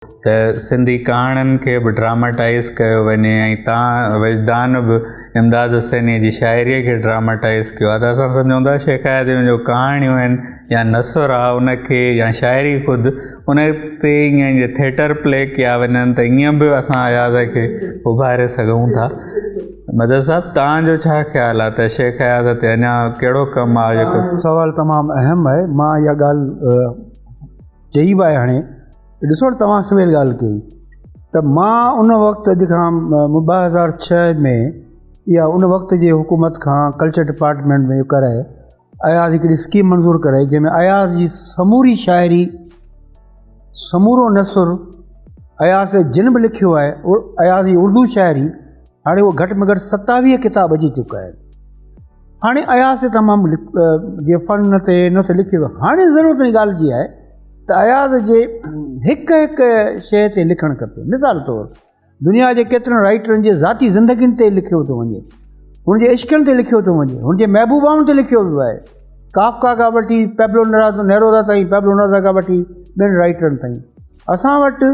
त सिंधी कहाणियुनि खे बि ड्रामाटाइज़ कयो वञे ऐं तव्हां विजदान बि इमदाद हुसैनी जी शाइरीअ खे ड्रामाटाइज़ कयो आहे। त असां सम्झूं था शेख हयातीअ जो कहाणियूं आहिनि या नसर आहे उनखे या शाइरी ख़ुदि उन ते ईअं थिएटर प्ले कया वञनि त ईअं बि असां हयात खे उभारे सघूं था। मदद साहब तव्हांजो छा ख़्यालु आहे त शेख हयात ते अञा कहिड़ो कमु आहे जेको? सवाल तमामु अहम आहे। मां इहा ॻाल्हि चई बि आहे। हाणे ॾिसो तव्हां सवेल ॻाल्हि कई त मां उन वक़्तु अॼु खां 2006 में या उन वक़्त जे हुकूमत खां कल्चर डिपार्टमेंट में कराए अयाज़ हिकिड़ी स्कीम मंज़ूरु कराई जंहिंमें अयाज़ जी समूरी शाइरी समूरो नसुर अयाज़ जिन बि लिखियो आहे अयाज़ जी उर्दू शाइरी हाणे उहो घटि में घटि 27 किताब अची चुका आहिनि। हाणे अयाज़ ते तमामु जे फ़न ते न ते लिखियो। हाणे ज़रूरत जी ॻाल्हि जी आहे त अयाज़ जे हिकु हिकु शइ ते लिखणु खपे। मिसाल तौरु दुनिया जे केतिरनि राइटरनि जे ज़ाती ज़िंदगियुनि ते लिखियो थो वञे, हुनजे इश्कनि ते लिखियो थो वञे, हुनजे महबूबाउनि ते लिखियो वियो आहे। काफ़का खां वठी पैब्लो नेरूदा ताईं, पैब्लो नेरूदा खां वठी ॿियनि राइटरनि ताईं। असां वटि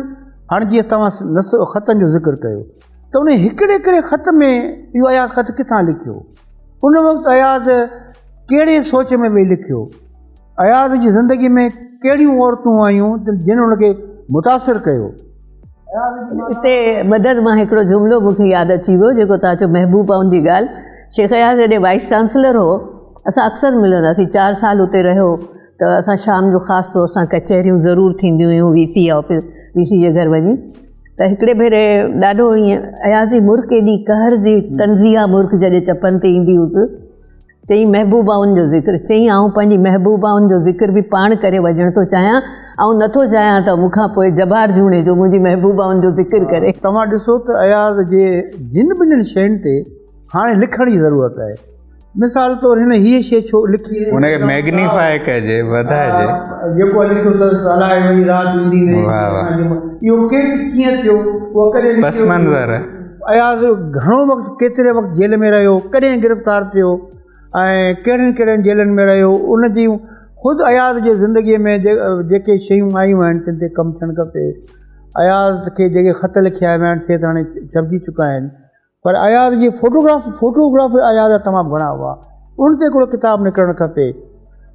हाणे जीअं तव्हां ख़तनि जो ज़िक्र कयो त उन हिकिड़े हिकिड़े ख़त में इहो अयाज़ ख़त किथां लिखियो, उन वक़्तु अयाज़ कहिड़े सोच में वेही लिखियो, अयाज़ जी ज़िंदगी में कहिड़ियूं औरतूं आयूं जिन उनखे मुतासिर कयो। हिते मदद मां हिकिड़ो जुमिलो मूंखे यादि अची वियो जेको तव्हां चयो महबूबाउनि जी ॻाल्हि। शेख हयात जॾहिं वाइस चांसलर हो असां अक्सर मिलंदासीं। 4 साल हुते रहियो त असां शाम जो ख़ासि तौर सां कचहरियूं ज़रूरु थींदियूं हुयूं VC ऑफिस VC जे घर वञी। त हिकिड़े भेरे ॾाढो ईअं अयाज़ जी मुर्क एॾी कहर जी तंज़िया मुर्क जॾहिं चपनि ते ईंदी हुअसि, चईं महबूबाउनि जो ज़िक्र, चईं आउं पंहिंजी महबूबाउनि जो ज़िक्र बि पाण करे वञणु थो चाहियां, ऐं नथो चाहियां त मूंखां पोइ जबार जूणे जो मुंहिंजी महबूबाउनि जो ज़िक्र करे। तव्हां ॾिसो त अयाज़ जे जिन ॿिन्हिनि शयुनि ते हाणे लिखण जी ज़रूरत आहे। मिसाल तौरु हिन हीअ शइ छो लिखी, उनखे मैग्नीफाई कजे, वधाइजे। जेको लिखियो अथसि हलाए वई राति ईंदी इहो कीअं थियो, उहो कॾहिं पस मंज़र अयाज़ घणो वक़्तु केतिरे वक़्तु जेल में रहियो, कॾहिं गिरफ़्तार थियो ऐं कहिड़ियुनि कहिड़ियुनि जेलनि में रहियो। उन जी ख़ुदि अयाज़ जे ज़िंदगीअ में जेके शयूं आयूं आहिनि तिन ते कमु थियणु खपे। अयाज़ खे जेके ख़त लिखिया विया आहिनि से त हाणे छपिजी चुका आहिनि, पर अयाज़ जी फोटोग्राफ अयाज़ जा तमामु घणा हुआ, उन ते हिकिड़ो किताबु निकिरणु खपे।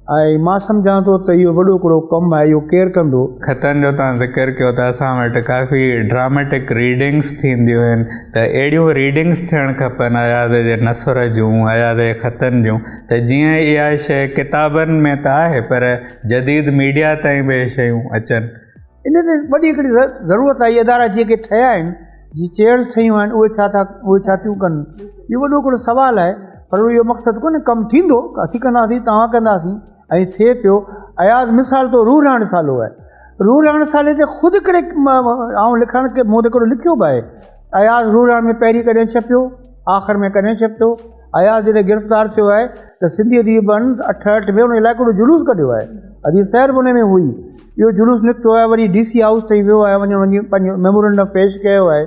ऐं मां सम्झां थो त इहो वॾो हिकिड़ो कमु आहे, इहो केरु कंदो। ख़तनि जो तव्हां ज़िक्र कयो त असां वटि काफ़ी ड्रामेटिक रीडिंग्स थींदियूं आहिनि, त अहिड़ियूं रीडिंग्स थियणु खपनि अयाज़ जे नसर जूं, अयाज़ जे ख़तनि जूं। त जीअं इहा शइ किताबनि में त आहे पर जदीद मीडिया ताईं बि शयूं अचनि, इन ते वॾी हिकिड़ी ज़रूरत आहे। इहे अदारा जेके ठहिया आहिनि, जी चेयर्स ठहियूं आहिनि, उहे छा थियूं कनि, इहो वॾो हिकिड़ो सुवालु आहे। पर इहो मक़सदु कोन्हे, कमु थींदो, असीं कंदासीं, तव्हां कंदासीं ऐं थिए पियो। अयाज़ मिसाल तो रूह राण सालो आहे, रूह राण साले ते ख़ुदि करे आउं लिखण खे मूं त हिकिड़ो लिखियो बि आहे। अयाज़ रूह राण में पहिरीं कॾहिं छपियो, आख़िर में कॾहिं छपियो। अयाज़ जॾहिं गिरफ़्तार थियो आहे त सिंधी अदीबनि 68 में उन लाइ हिकिड़ो जुलूस कढियो आहे। अॼु सैर उन में हुई, इहो जुलूस निकितो आहे, वरी DC हाउस ताईं वियो आहे, वञी पंहिंजो मेमोरेंडम पेश कयो आहे।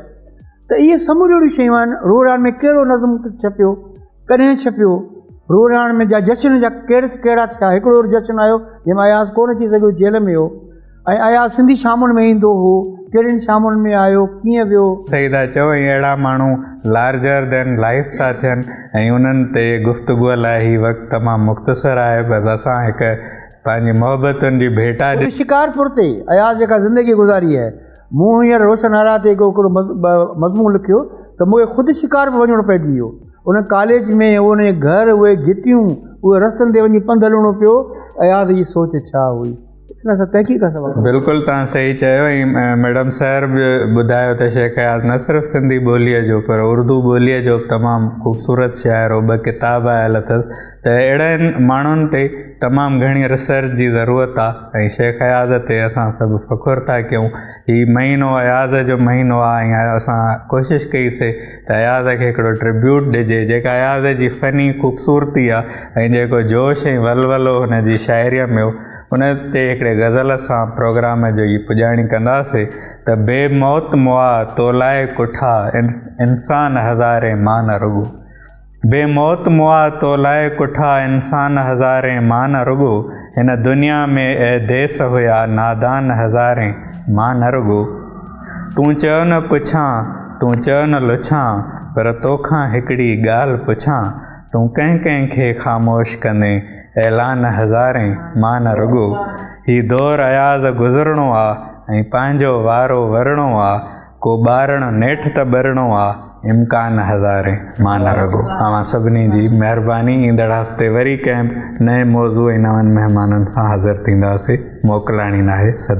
त इहे समूरियूं शयूं आहिनि। रूह राण में कहिड़ो नज़म छपियो, कॾहिं छपियो, रूह राण में जा जश्न जा कहिड़ा थिया। हिकिड़ो जश्न आयो जंहिंमें अयाज़ कोन अची सघियो, जेल में हो, ऐं अयाज़ सिंधी शामुनि में ईंदो हो, कहिड़ियुनि शामुनि में आयो, कीअं वियो। सही था चओ, अहिड़ा माण्हू लार्जर देन लाइफ था थियनि ऐं उन्हनि ते गुफ़्तगूअ लाइ हीउ वक़्तु तमामु मुख़्तसर आहे। बसि असां हिकु पंहिंजी मोहबतुनि जी भेटा शिकारपुर ते अयाज़ जेका ज़िंदगी गुज़ारी आहे, मूं हींअर रोशन हारा ते हिकिड़ो मज़मून लिखियो त मूंखे ख़ुदि शिकारपुर वञिणो पइजी वियो। उन कॉलेज में उन घर, उहे गिटियूं, उहे रस्तनि ते वञी पंधु हलिणो पियो। अयाज़ जी सोच छा हुई, इन सां तहक़ीक़ सवाल। बिल्कुलु तव्हां सही चयो। ऐं मैडम सर बि ॿुधायो त शेख हयात न सिर्फ़ु सिंधी ॿोलीअ जो पर उर्दू ॿोलीअ जो तमामु ख़ूबसूरत शाइरो, 2 किताब आयल अथसि। त अहिड़नि माण्हुनि ते तमामु घणी रिसर्च जी ज़रूरत आहे ऐं शेख हयात ते असां सभु फ़ख़ुरु था कयूं। हीउ महीनो अयाज़ जो महीनो आहे ऐं असां कोशिशि कईसीं त अयाज़ खे हिकिड़ो ट्रिब्यूट ॾिजे, जेका अयाज़ जी फ़नी ख़ूबसूरती आहे ऐं जेको जोश ऐं वलवलो हुन जी शाइरीअ में हो, उन ते हिकिड़े गज़ल सां प्रोग्राम जो ई पुॼाणी कंदासीं त बेमौत मुआ तोलाए कुठा इंसान हज़ारे मां न रुॻो। बेमौत मुआ तोलाए कुठा इंसान हज़ारे मां न रुॻो। हिन दुनिया में ए देस हुया नादान हज़ारे मां न रुॻो। तूं चयो न पुछां, तूं चयो न लुछां, पर तोखां हिकिड़ी ॻाल्हि पुछां, तूं कंहिं कंहिंखे ख़ामोश कंदे ऐलान हज़ारें, मां न रुॻो। ही दौर अयाज़ गुज़रणो आहे ऐं पंहिंजो वारो वरणो आहे, को ॿारणु नेठि त ॿरणो आहे, इम्कान हज़ारें, मां न रुॻो। तव्हां सभिनी जी महिरबानी। ईंदड़ हफ़्ते वरी कंहिं नए मौज़ू ऐं नवनि महिमाननि सां हाज़िर थींदासीं। मोकिलाणी नाहे सदा